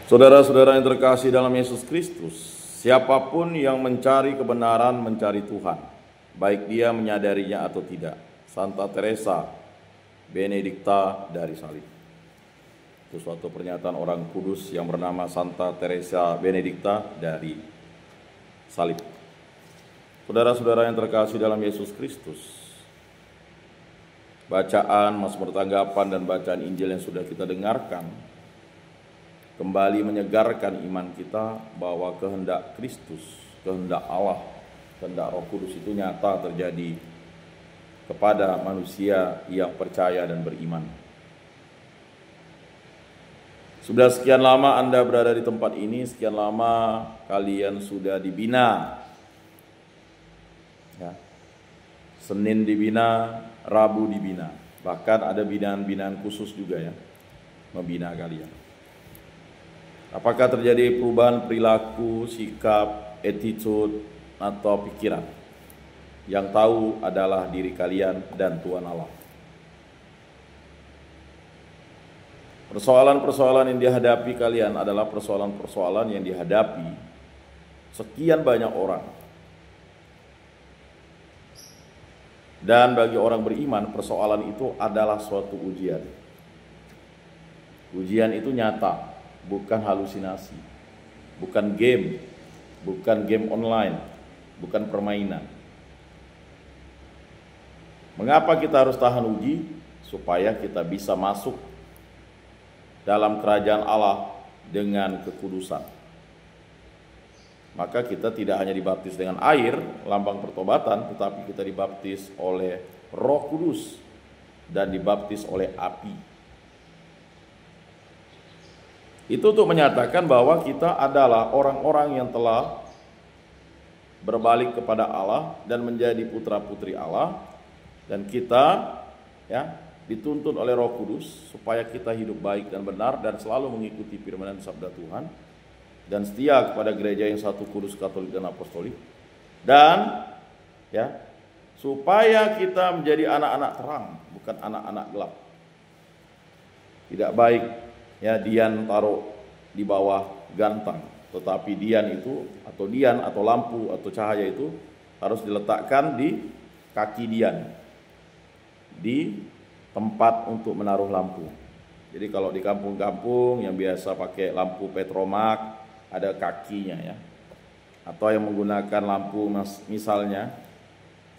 Saudara-saudara yang terkasih dalam Yesus Kristus, siapapun yang mencari kebenaran mencari Tuhan, baik dia menyadarinya atau tidak. Santa Teresa Benedikta dari Salib. Itu suatu pernyataan orang kudus yang bernama Santa Teresa Benedikta dari Salib. Saudara-saudara yang terkasih dalam Yesus Kristus, bacaan, mazmur tanggapan, dan bacaan Injil yang sudah kita dengarkan kembali menyegarkan iman kita bahwa kehendak Kristus, kehendak Allah, kehendak Roh Kudus itu nyata terjadi kepada manusia yang percaya dan beriman. Sudah sekian lama Anda berada di tempat ini, sekian lama kalian sudah dibina. Ya. Senin dibina, Rabu dibina. Bahkan ada binaan-binaan khusus juga ya, membina kalian. Apakah terjadi perubahan perilaku, sikap, attitude, atau pikiran? Yang tahu adalah diri kalian dan Tuhan Allah. Persoalan-persoalan yang dihadapi kalian adalah persoalan-persoalan yang dihadapi sekian banyak orang. Dan bagi orang beriman, persoalan itu adalah suatu ujian. Ujian itu nyata, bukan halusinasi, bukan game online, bukan permainan. Mengapa kita harus tahan uji? Supaya kita bisa masuk dalam kerajaan Allah dengan kekudusan. Maka kita tidak hanya dibaptis dengan air, lambang pertobatan, tetapi kita dibaptis oleh Roh Kudus dan dibaptis oleh api. Itu untuk menyatakan bahwa kita adalah orang-orang yang telah berbalik kepada Allah dan menjadi putra-putri Allah, dan kita ya dituntun oleh Roh Kudus supaya kita hidup baik dan benar dan selalu mengikuti firman dan sabda Tuhan dan setia kepada gereja yang satu, kudus, katolik, dan apostolik, dan ya supaya kita menjadi anak-anak terang, bukan anak-anak gelap. Tidak baik ya dian taruh di bawah gantang, tetapi dian atau lampu atau cahaya itu harus diletakkan di kaki dian, di tempat untuk menaruh lampu. Jadi kalau di kampung-kampung yang biasa pakai lampu petromak ada kakinya ya, atau yang menggunakan lampu misalnya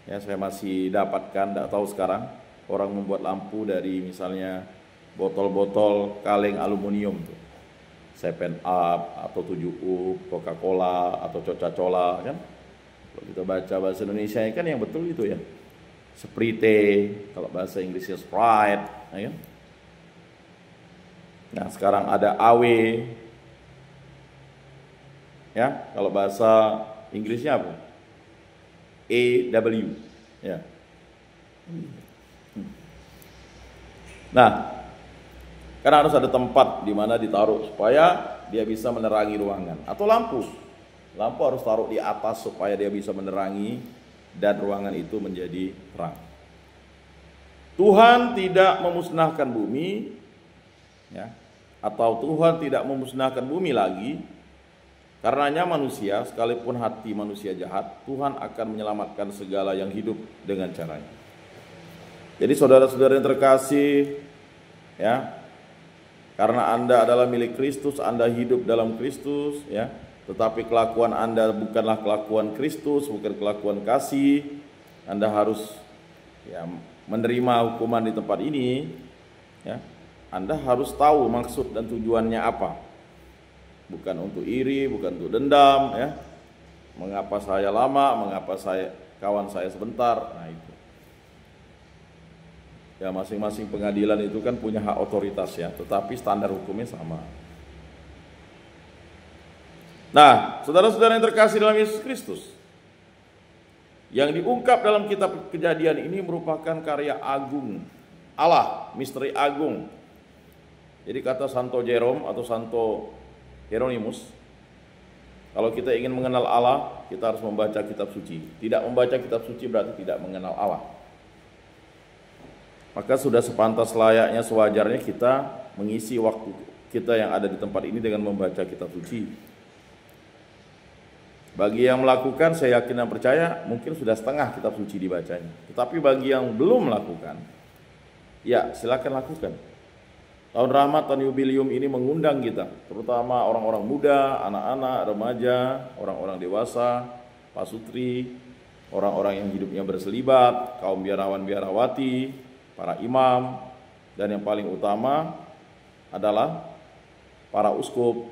ya, saya masih dapatkan, tidak tahu sekarang, orang membuat lampu dari misalnya botol-botol kaleng aluminium tuh, 7up atau 7up, Coca-Cola atau Coca-Cola kan. Kalau kita baca bahasa Indonesia kan yang betul itu ya, Sprite, kalau bahasa Inggrisnya Sprite, ya. Nah sekarang ada AW, ya kalau bahasa Inggrisnya apa? EW, ya. Nah, karena harus ada tempat di mana ditaruh supaya dia bisa menerangi ruangan. Atau lampu harus taruh di atas supaya dia bisa menerangi dan ruangan itu menjadi terang. Tuhan tidak memusnahkan bumi, ya, atau Tuhan tidak memusnahkan bumi lagi. Karenanya manusia, sekalipun hati manusia jahat, Tuhan akan menyelamatkan segala yang hidup dengan caranya. Jadi saudara-saudara yang terkasih, ya, karena Anda adalah milik Kristus, Anda hidup dalam Kristus, ya. Tetapi kelakuan Anda bukanlah kelakuan Kristus, bukan kelakuan kasih. Anda harus ya menerima hukuman di tempat ini, ya. Anda harus tahu maksud dan tujuannya apa. Bukan untuk iri, bukan untuk dendam, ya. Mengapa saya lama, mengapa kawan saya sebentar. Nah itu. Ya masing-masing pengadilan itu kan punya hak otoritas ya, tetapi standar hukumnya sama. Nah, saudara-saudara yang terkasih dalam Yesus Kristus, yang diungkap dalam kitab Kejadian ini merupakan karya agung Allah, misteri agung. Jadi kata Santo Jerome atau Santo Hieronymus, kalau kita ingin mengenal Allah, kita harus membaca kitab suci. Tidak membaca kitab suci berarti tidak mengenal Allah. Maka sudah sepantas layaknya sewajarnya kita mengisi waktu kita yang ada di tempat ini dengan membaca kitab suci. Bagi yang melakukan, saya yakin dan percaya mungkin sudah setengah kitab suci dibacanya. Tetapi bagi yang belum melakukan, ya silakan lakukan. Tahun Rahmat, tahun Jubileum ini mengundang kita, terutama orang-orang muda, anak-anak, remaja, orang-orang dewasa, pasutri, orang-orang yang hidupnya berselibat, kaum biarawan-biarawati, para imam, dan yang paling utama adalah para uskup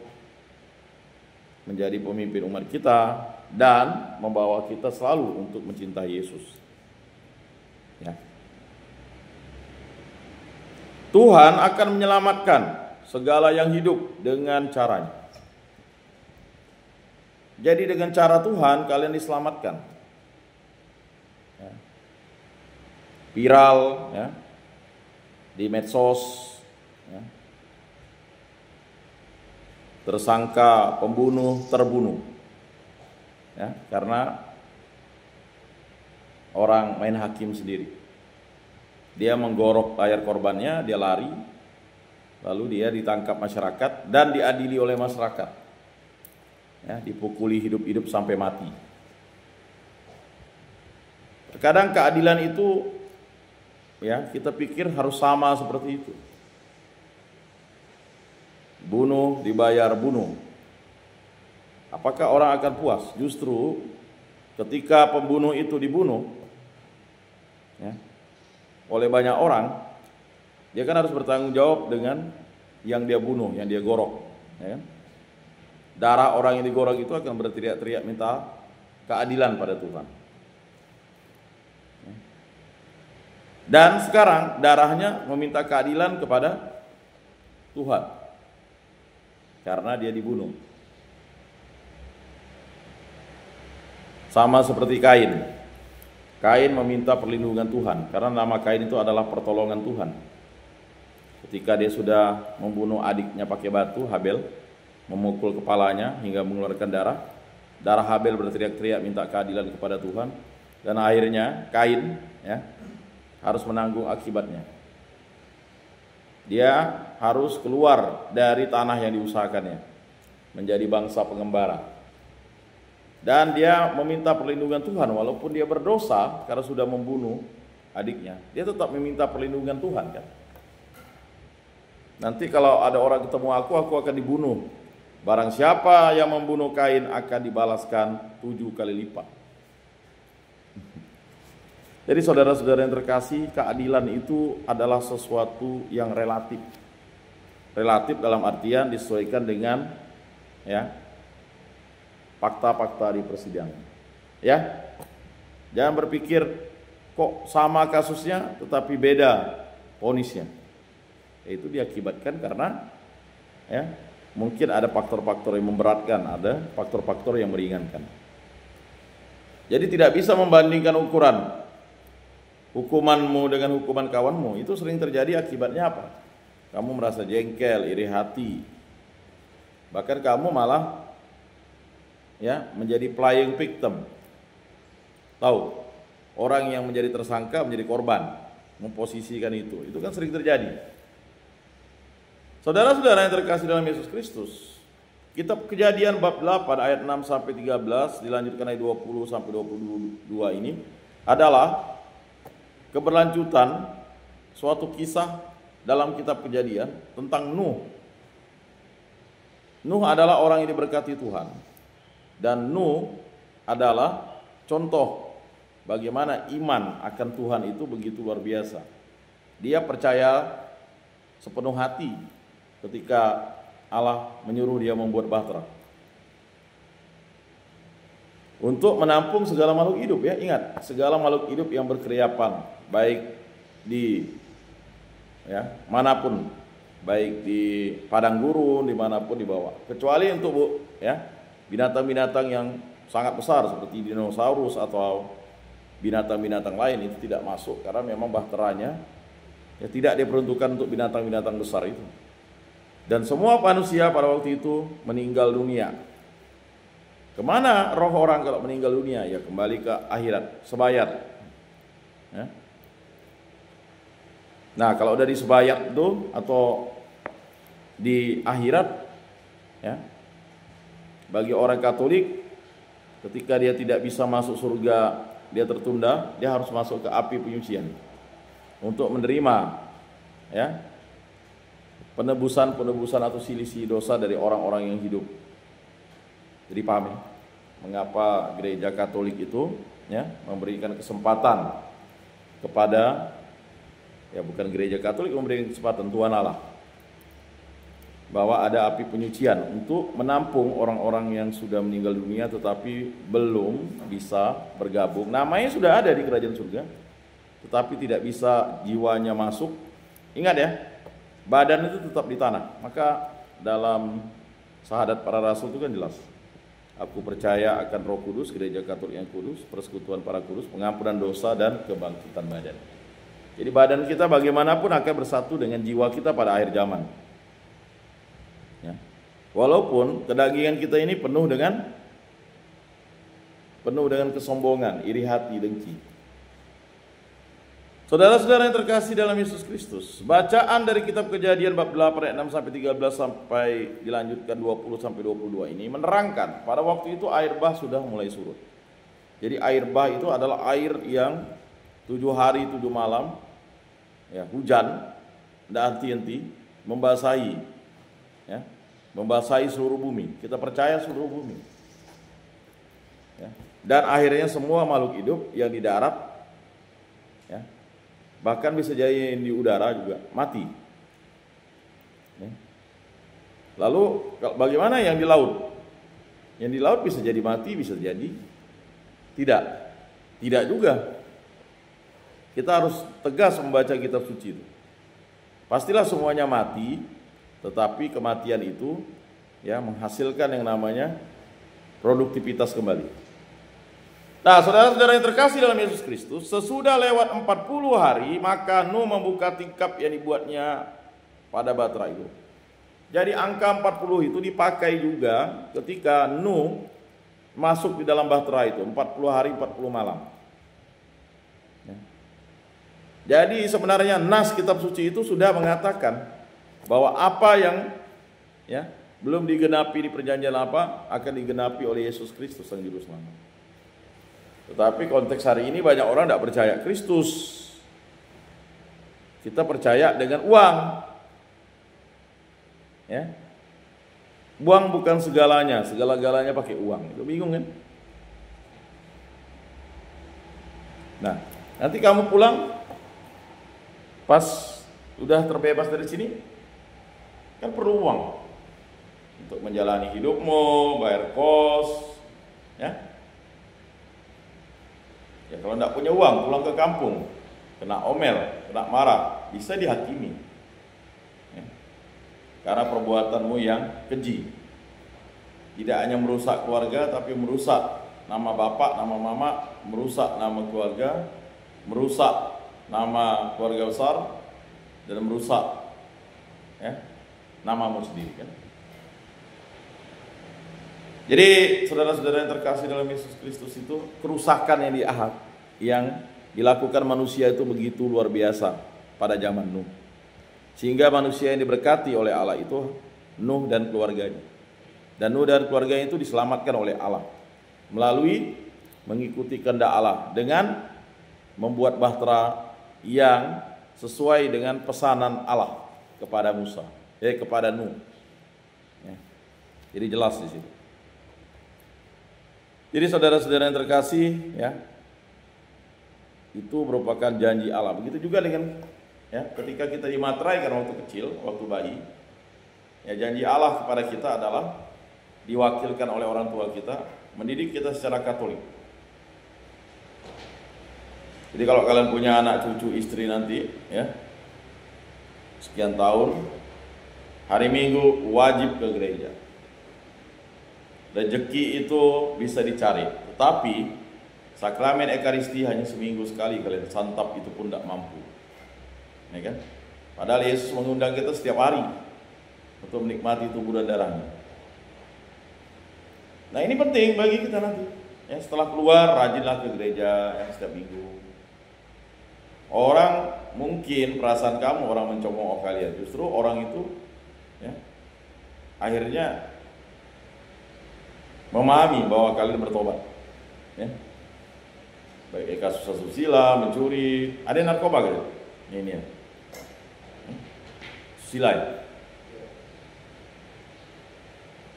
menjadi pemimpin umat kita dan membawa kita selalu untuk mencintai Yesus. Ya. Tuhan akan menyelamatkan segala yang hidup dengan caranya. Jadi dengan cara Tuhan kalian diselamatkan. Ya. Viral, ya, di medsos, ya. Tersangka pembunuh terbunuh, ya, karena orang main hakim sendiri. Dia menggorok layar korbannya, dia lari, lalu dia ditangkap masyarakat dan diadili oleh masyarakat, ya, dipukuli hidup-hidup sampai mati. Terkadang keadilan itu, ya, kita pikir harus sama seperti itu. Bunuh dibayar bunuh. Apakah orang akan puas? Justru ketika pembunuh itu dibunuh, ya, oleh banyak orang, dia kan harus bertanggung jawab dengan yang dia bunuh, yang dia gorok, ya. Darah orang yang digorok itu akan berteriak-teriak minta keadilan pada Tuhan. Dan sekarang darahnya meminta keadilan kepada Tuhan karena dia dibunuh. Sama seperti Kain. Kain meminta perlindungan Tuhan karena nama Kain itu adalah pertolongan Tuhan. Ketika dia sudah membunuh adiknya pakai batu, Habel, memukul kepalanya hingga mengeluarkan darah, darah Habel berteriak-teriak minta keadilan kepada Tuhan, dan akhirnya Kain, ya, harus menanggung akibatnya. Dia harus keluar dari tanah yang diusahakannya, menjadi bangsa pengembara. Dan dia meminta perlindungan Tuhan walaupun dia berdosa karena sudah membunuh adiknya. Dia tetap meminta perlindungan Tuhan, kan. Nanti kalau ada orang ketemu aku akan dibunuh. Barang siapa yang membunuh Kain akan dibalaskan 7 kali lipat. Jadi saudara-saudara yang terkasih, keadilan itu adalah sesuatu yang relatif. Relatif dalam artian disesuaikan dengan, ya, fakta-fakta di persidangan. Ya. Jangan berpikir kok sama kasusnya tetapi beda vonisnya. Itu diakibatkan karena, ya, mungkin ada faktor-faktor yang memberatkan, ada faktor-faktor yang meringankan. Jadi tidak bisa membandingkan ukuran hukumanmu dengan hukuman kawanmu. Itu sering terjadi, akibatnya apa? Kamu merasa jengkel, iri hati. Bahkan kamu malah, ya, menjadi playing victim. Tahu, orang yang menjadi tersangka menjadi korban, memposisikan itu kan sering terjadi. Saudara-saudara yang terkasih dalam Yesus Kristus, kitab Kejadian bab 8 ayat 6 sampai 13 dilanjutkan ayat 20 sampai 22 ini adalah keberlanjutan suatu kisah dalam kitab Kejadian tentang Nuh. Nuh adalah orang yang diberkati Tuhan. Dan Nuh adalah contoh bagaimana iman akan Tuhan itu begitu luar biasa. Dia percaya sepenuh hati ketika Allah menyuruh dia membuat bahtera untuk menampung segala makhluk hidup, ya. Ingat, segala makhluk hidup yang berkeriapan, baik di, ya, manapun, baik di padang gurun, dimanapun dibawa, kecuali untuk, ya, binatang-binatang yang sangat besar seperti dinosaurus atau binatang-binatang lain itu tidak masuk karena memang bahteranya, ya, tidak diperuntukkan untuk binatang-binatang besar itu. Dan semua manusia pada waktu itu meninggal dunia. Kemana roh orang kalau meninggal dunia? Ya kembali ke akhirat, sebayat, ya. Nah kalau dari sebayat itu atau di akhirat, ya, bagi orang Katolik, ketika dia tidak bisa masuk surga, dia tertunda, dia harus masuk ke api penyucian untuk menerima, ya, penebusan atau selisih dosa dari orang-orang yang hidup. Jadi paham ya, mengapa gereja Katolik itu, ya, memberikan kesempatan kepada, ya, bukan gereja Katolik memberikan kesempatan, Tuhan Allah, bahwa ada api penyucian untuk menampung orang-orang yang sudah meninggal dunia tetapi belum bisa bergabung. Namanya sudah ada di kerajaan surga, tetapi tidak bisa jiwanya masuk. Ingat ya, badan itu tetap di tanah. Maka dalam syahadat para rasul itu kan jelas, aku percaya akan Roh Kudus, gereja Katolik yang kudus, persekutuan para kudus, pengampunan dosa dan kebangkitan badan. Jadi badan kita bagaimanapun akan bersatu dengan jiwa kita pada akhir zaman. Ya. Walaupun kedagingan kita ini penuh dengan kesombongan, iri hati, dengki. Saudara-saudara yang terkasih dalam Yesus Kristus, bacaan dari kitab Kejadian bab 8 ayat 6 sampai 13 sampai dilanjutkan 20 sampai 22 ini menerangkan pada waktu itu air bah sudah mulai surut. Jadi air bah itu adalah air yang 7 hari 7 malam, ya, hujan dan henti-henti membasahi, ya, membasahi seluruh bumi. Kita percaya seluruh bumi, ya. Dan akhirnya semua makhluk hidup yang di darat, ya, bahkan bisa jadi yang di udara juga mati, ya. Lalu bagaimana yang di laut? Yang di laut bisa jadi mati, bisa jadi tidak juga. Kita harus tegas membaca kitab suci itu. Pastilah semuanya mati, tetapi kematian itu, ya, menghasilkan yang namanya produktivitas kembali. Nah, saudara-saudara yang terkasih dalam Yesus Kristus, sesudah lewat 40 hari, maka Nuh membuka tingkap yang dibuatnya pada batra itu. Jadi angka 40 itu dipakai juga ketika Nuh masuk di dalam bahtera itu, 40 hari 40 malam. Jadi sebenarnya nas kitab suci itu sudah mengatakan bahwa apa yang, ya, belum digenapi di perjanjian lama akan digenapi oleh Yesus Kristus Sang Juru Selamat. Tetapi konteks hari ini banyak orang tidak percaya Kristus. Kita percaya dengan uang, ya. Uang bukan segalanya, segala-galanya pakai uang. Itu bingung kan? Nah, nanti kamu pulang pas udah terbebas dari sini, kan perlu uang untuk menjalani hidupmu, bayar kos, ya. Ya, kalau tidak punya uang, pulang ke kampung, kena omel, kena marah, bisa dihakimi, ya, karena perbuatanmu yang keji. Tidak hanya merusak keluarga, tapi merusak nama bapak, nama mama, merusak nama keluarga, merusak nama keluarga besar, dan merusak, ya, namamu sendiri kan. Jadi saudara-saudara yang terkasih dalam Yesus Kristus itu, kerusakan yang dilakukan manusia itu begitu luar biasa pada zaman Nuh. Sehingga manusia yang diberkati oleh Allah itu Nuh dan keluarganya. Dan Nuh dan keluarganya itu diselamatkan oleh Allah melalui mengikuti kehendak Allah dengan membuat bahtera yang sesuai dengan pesanan Allah kepada Musa, kepada Nuh. Ya. Jadi jelas di situ. Jadi saudara-saudara yang terkasih, ya, itu merupakan janji Allah. Begitu juga dengan, ya, ketika kita dimateraikan waktu kecil, waktu bayi, ya, janji Allah kepada kita adalah diwakilkan oleh orang tua kita, mendidik kita secara Katolik. Jadi kalau kalian punya anak, cucu, istri nanti, ya, sekian tahun, hari Minggu wajib ke gereja. Rezeki itu bisa dicari, tetapi sakramen Ekaristi hanya seminggu sekali kalian santap, itu pun tidak mampu, ya kan? Padahal Yesus mengundang kita setiap hari untuk menikmati tubuh dan darahnya. Nah, ini penting bagi kita nanti, ya, setelah keluar rajinlah ke gereja, ya, setiap minggu. Orang mungkin perasaan kamu orang mencemooh kalian, justru orang itu, ya, akhirnya memahami bahwa kalian bertobat. Ya. Baik kasus asusila, mencuri, ada yang narkoba gitu. Ini ya. Susila ya.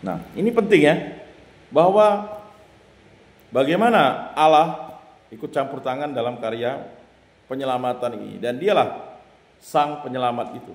Nah, ini penting ya, bahwa bagaimana Allah ikut campur tangan dalam karya penyelamatan ini, dan dialah sang penyelamat itu.